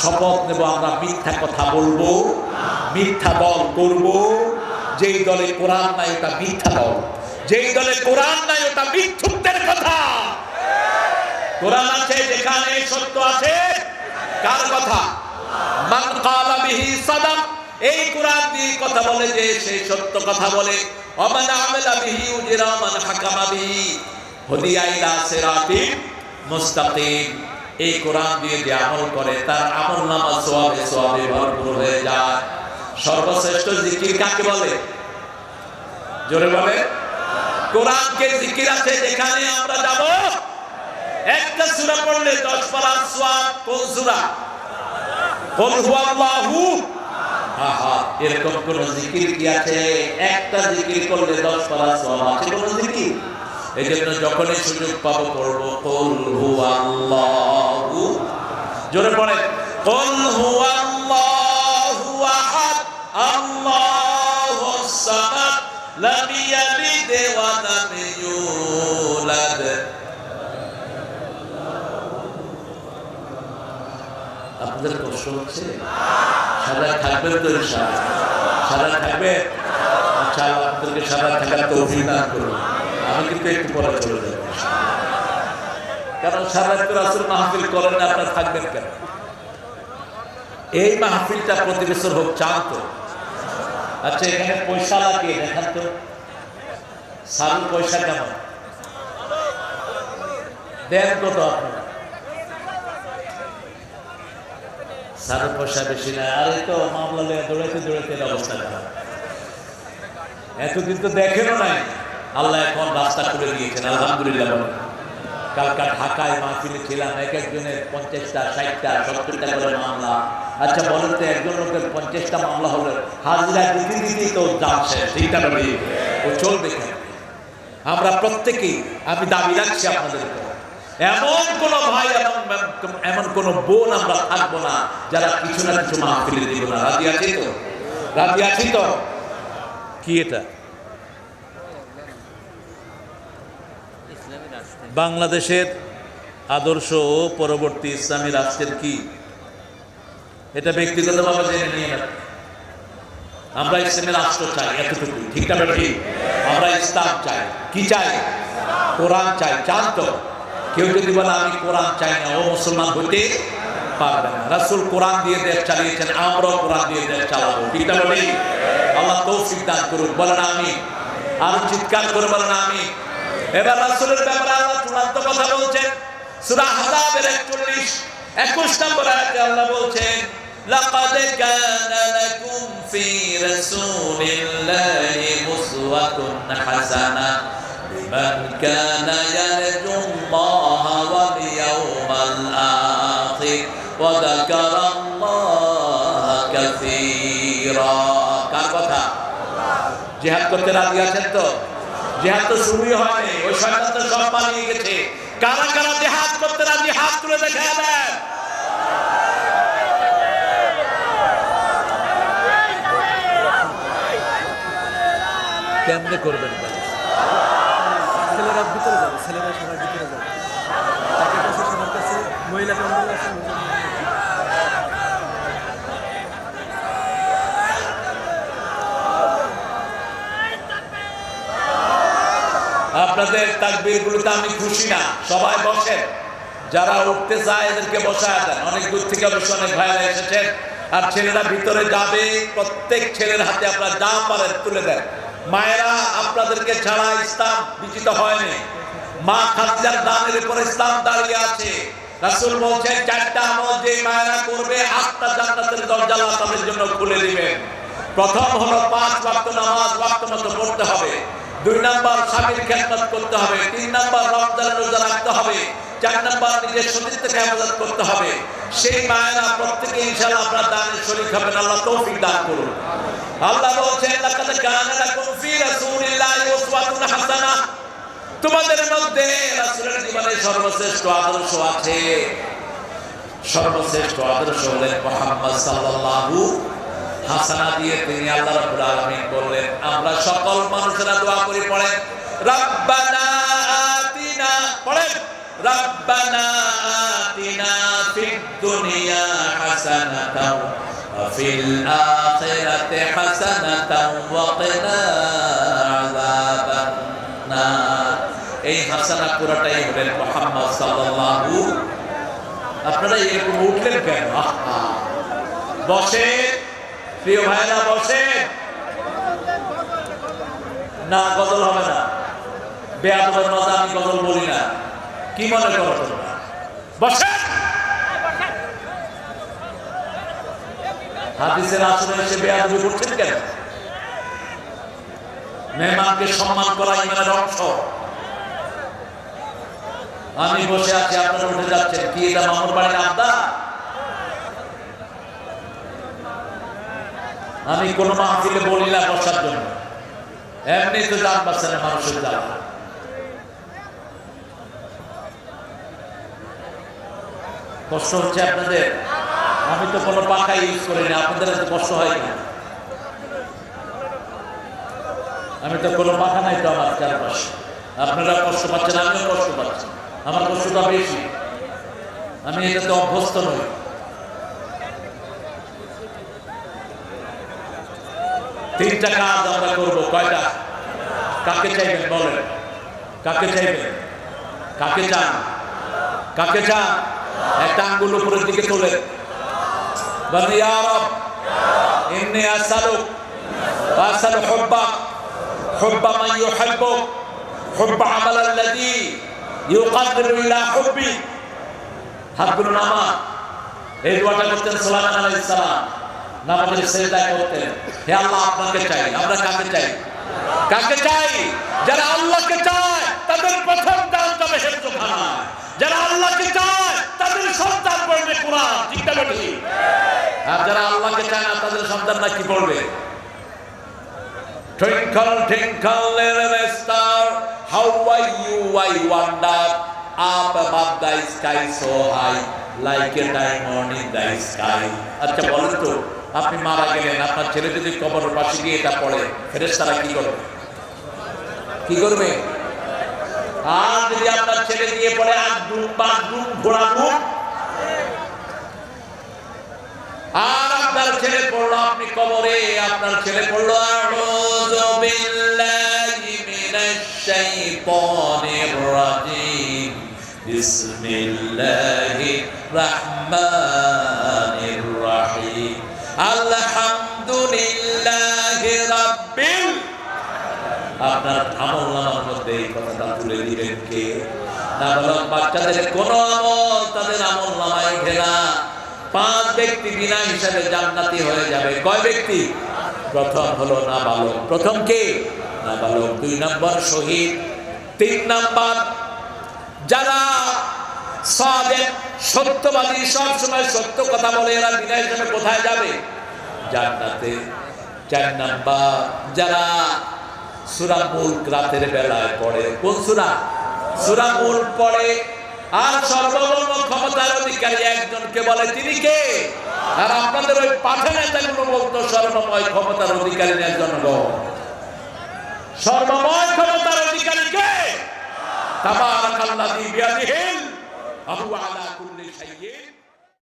শপথ নেব আমরা মিথ্যা কথা বলবো, মিথ্যা দল করব। যেই দলে কোরআন নাই ওটা মিথ্যা দল, যেই দলে কোরআন নাই ওটা মিথ্যুকদের কথা। কোরআন আছে যেখানে সত্য আছে, কার কথা? মান ক্বালা বিহি সাদাক, এই কোরআন দিয়ে কথা বলে যে সেই সত্য কথা বলে। ওমান আমিলা বিহি উজরা মান হাকামা বিহি হুদিয়া ইলা সিরাতিন মুস্তাকিম, এই কোরআন দিয়ে যে আমল করে তার আমলনামা সওয়াবে সওয়াবে ভরপুর হয়ে যায়। সর্বশ্রেষ্ঠ জিকির কাকে বলে? জোরে বলে। কোরআনকে জিকির আছে যেখানে আমরা যাব, একটা সূরা পড়লে 10 পারা সওয়াব। কোন সূরা? কুল হুয়াল্লাহু আহাদ। এরকম কোন জিকির কি আছে? একটা জিকির করলে 10 পারা সওয়াব আছে কোন জিকির? এজন্য যখনই সুযোগ পাবো পড়ব কুল হুয়াল্লাহু। জোরে পড়ে কুল হুয়াল্লাহু আহাদ আল্লাহুস সামাদ লাম ইয়ালিদ ওয়া লাম ইউলাদ। আপনাদের কষ্ট হচ্ছে? সাদা থাকবে তো ইনশাআল্লাহ? সাদা থাকবে? আচ্ছা, আপনাদেরকে সাদা থাকার তৌফিক দান করুন। আমি কিন্তু একটু পরে চলে যাব, কারণ সারা রাত রাসূল মাহফিল করেন না, আপনারা থাকবেন কেন? এই মাহফিলটা প্রতি বছর হোক, চান তো? আচ্ছা, এখানে পয়সা লাগে দেখান তো, সারুর পয়সা কেমন দেন? কত আপনারা? সারুর পয়সা বেশি না। আর এই তো মামলা লয়ে দৌড়াইতে দৌড়াইতে অবস্থা খারাপ। এতদিন তো দেখেনও নাই, আল্লাহ এখন রাস্তা খুলে দিয়েছেন, আলহামদুলিল্লাহ। কালকা ঢাকায় মাহফিলে ছিলাম, এক একজনের 50টা 60টা 70টা করে মামলা। আচ্ছা বলেন তো, একজন লোকের 50টা মামলা হলে হাজিরা দিতে দিতেই তো দাম শেষ, ঠিকটা বলি? ও চলবে কেন? আমরা প্রত্যেকেই, আমি দাবি রাখছি আপনাদের উপর, এমন কোন ভাই এবং এমন কোন বোন আমরা থাকবো না যারা কিছু না কিছু মাহফিলে দিব না। রাজি আছি তো? রাজি আছি তো? কি এটা বাংলাদেশের আদর্শ ও পরবর্তী ইসলামী রাষ্ট্রের কি? এটা ব্যক্তিগতভাবে জেনে নিয়ে না। আমরা ইসলামের রাষ্ট্র চাই, এতটুকু ঠিকঠাক ঠিক। আমরা ইসলাম চাই। কি চাই? কোরআন চাই। চান তো? কেউ যদি বলে আমি কোরআন চাই না, ও মুসলমান হইতে পারবে না। রাসূল কোরআন দিয়ে দেশ চালিয়েছেন, আমরাও কোরআন দিয়ে দেশ চালাবো। ঠিকঠাক ঠিক। আল্লাহ তৌফিক দান করুন। বলেন আমিন। আর চিৎকার করে বলেন আমিন। এবার রাসূলের ব্যাপারে আল্লাহ চূড়ান্ত কথা বলছেন। সূরা আহজাবের 21 নম্বর আয়াতে আল্লাহ বলছেন, লাকাদ কানা লাকুম ফি রাসূলিল্লাহি উসওয়াতুন হাসানাহ লিমান কানা ইয়ারজুল্লাহা ওয়াল ইয়াওমাল আখির ওয়া যাকারাল্লাহা কাসীরা। কার কথা? জিহাদ করতে রাজি আছেন তো? জিহাদ তো শুরুই হয়নি, ওই শয়তান তো সব পালিয়ে গেছে। কারা কারা জিহাদ করতে রাজি হাত তুলে দেখায় দেন। কেমনে করবেন? ছেলেরা ভিতরে যাবে, ছেলেরা সবার ভিতরে যাবে। তাকে কাছে সবার কাছে মহিলা কর্মী আছে। আপনাদের তাকবীর গুলোতে আমি খুশি না। সবাই বসেন, যারা উঠতে চায় এদেরকে বসায় দেন। অনেক দূর থেকে অবশ্য অনেক ভাইরা এসেছেন। আর ছেলেরা ভিতরে যাবে, প্রত্যেক ছেলের হাতে আপনারা যা পারেন তুলে দেন। মায়েরা, আপনাদেরকে ছাড়া ইসলাম বিজিত হয়নি। মা খাদিজার দানের উপর ইসলাম দাঁড়িয়ে আছে। রাসূল বলেছেন 4টা আমল যে মায়েরা করবে 8টা জান্নাতের দরজা আল্লাহ তাদের জন্য খুলে দিবেন। প্রথম হলো 5 ওয়াক্ত নামাজ ওয়াক্ত মতো পড়তে হবে। 2 নাম্বার স্বামীর খেদমত করতে হবে। 3 নাম্বার রমজানের রোজা রাখতে হবে। 4 নাম্বার নিজের সতীত্বকে হেফাজত করতে হবে। সেই মায়েরা প্রত্যেকে ইনশাআল্লাহ আপনার দানের শরীক হবেন। আল্লাহ তৌফিক দান করুন। আল্লাহ বলেছেন, লাকাদ কানা লাকুম ফি রাসূলিল্লাহি উসওয়াতুন হাসানাহ, তোমাদের মধ্যে রাসূলের জীবনে সর্বশ্রেষ্ঠ আদর্শ আছে। সর্বশ্রেষ্ঠ আদর্শ হলেন মুহাম্মদ সাল্লাল্লাহু হাসানা দিয়ে তিনি আল্লাহ রাব্বুল আলামিন বললেন, আমরা সকল মানুষেরা দোয়া করি, পড়েন রব্বানা আতিনা, পড়েন রব্বানা আতিনা ফিদ দুনিয়া হাসানাতাও ওয়া ফিল আখিরাতি হাসানাতাও ওয়া কিনা আযাবান নার। এই হাসানা পুরোটাই হলেন মুহাম্মদ সাল্লাল্লাহু। আপনারা এরকম উঠলেন কেন? বসে প্রিয় ভাইরা, বসে না, গজল হবে না। বেয়াদবের মজা আমি গজল বলি না, কি মনে করো তোমরা? বসে। হাদিসের আসরে এসে বেয়াদবি করছেন কেন? মেহমানকে সম্মান করা ইমানের অংশ। আমি বসে আছি, আপনারা উঠে যাচ্ছেন, কি এটা মামুর বাড়ির আড্ডা? আমি কোন মাহফিলে বলি না বসার জন্য, এমনি তো জান পাচ্ছে না মানুষের দ্বারা। কষ্ট হচ্ছে আপনাদের? আমি তো কোনো পাখা ইউজ করি না, আপনাদের এত কষ্ট হয় না। আমি তো কোনো পাখা নাই তো আমার চারপাশে। আপনারা কষ্ট পাচ্ছেন, আমিও কষ্ট পাচ্ছি, আমার কষ্টটা বেশি, আমি এটাতে অভ্যস্ত নই। তিনটা কাজ আমরা করবো। কয়টা? কাকে চাইবেন বলেন? কাকে চাইবেন? কাকে চান? কাকে চান? একটা আঙ্গুল উপরের দিকে তোলেন, বলেন ইয়া রব ইন্নী আসআলুক ওয়া আসআলু হুব্বাক হুব্বা মান ইউহিব্বুক হুব্বা আমালাল্লাযী ইউকাররিবু ইলা হুব্বি। হাতগুলো নামা। এই দোয়াটা করতেন সুলাইমান আলাইহিস সালাম, নামাজের সিজদা করতেন। হে আল্লাহ, আপনাকে চাই। আমরা কাকে চাই? কাকে চাই? যারা আল্লাহকে চায় তাদের প্রথম দান যাবে হেফজখানায়। যারা আল্লাহকে চায় তাদের সন্তান পড়বে কোরআন। ঠিক না ঠিক? আর যারা আল্লাহকে চায় না তাদের সন্তানরা কি পড়বে? Twinkle twinkle little star, how are you? I wonder, up above the sky so high, like a diamond in the sky. আচ্ছা বলেন তো, আপনি মারা গেলেন, আপনার ছেলে যদি কবরের পাশে গিয়ে এটা পড়ে, ফেরেশতারা কি করবে? কি করবে? আর যদি আপনার ছেলে গিয়ে পড়ে আগুন বাগুন ঘোড়া ডুব, আর আপনার ছেলে পড়লো আপনি কবরে, আপনার ছেলে পড়লো আউযু বিল্লাহি মিনাশ শাইতানির রাজিম বিসমিল্লাহির রাহমানির রাহিম আলহামদুলিল্লাহি রাব্বিল। আপনার আমলনামার মধ্যে এই কথাটা তুলে দিবেন কে? নাবালক বাচ্চাদের কোন আমল তাদের আমলনামায় ওঠে না। 5 ব্যক্তি বিনা হিসাবে জান্নাতি হয়ে যাবে। কয় ব্যক্তি? প্রথম হলো নাবালক। প্রথম কে? নাবালক। 2 নম্বর শহীদ। 3 নম্বর যারা সাদিক, সত্যবাদী, সব সময় সত্য কথা বলে, এরা বিনা হিসাবে কোথায় যাবে? জান্নাতে। 4 নম্বর যারা সূরা মুলক রাতের বেলায় পড়ে। কোন সূরা? সূরা মুলক পড়ে। আর সর্বভৌম ক্ষমতার অধিকারী একজনকে বলে, তিনি কে? আর আপনাদের ওই পাঠা নেতাগুলো বলতো সর্বময় ক্ষমতার অধিকারী একজন গো। সর্বময় ক্ষমতার অধিকারী কে? তাবারাকাল্লাযী বিয়াদিহিল ওয়া হুয়া আলা কুল্লি শাইইন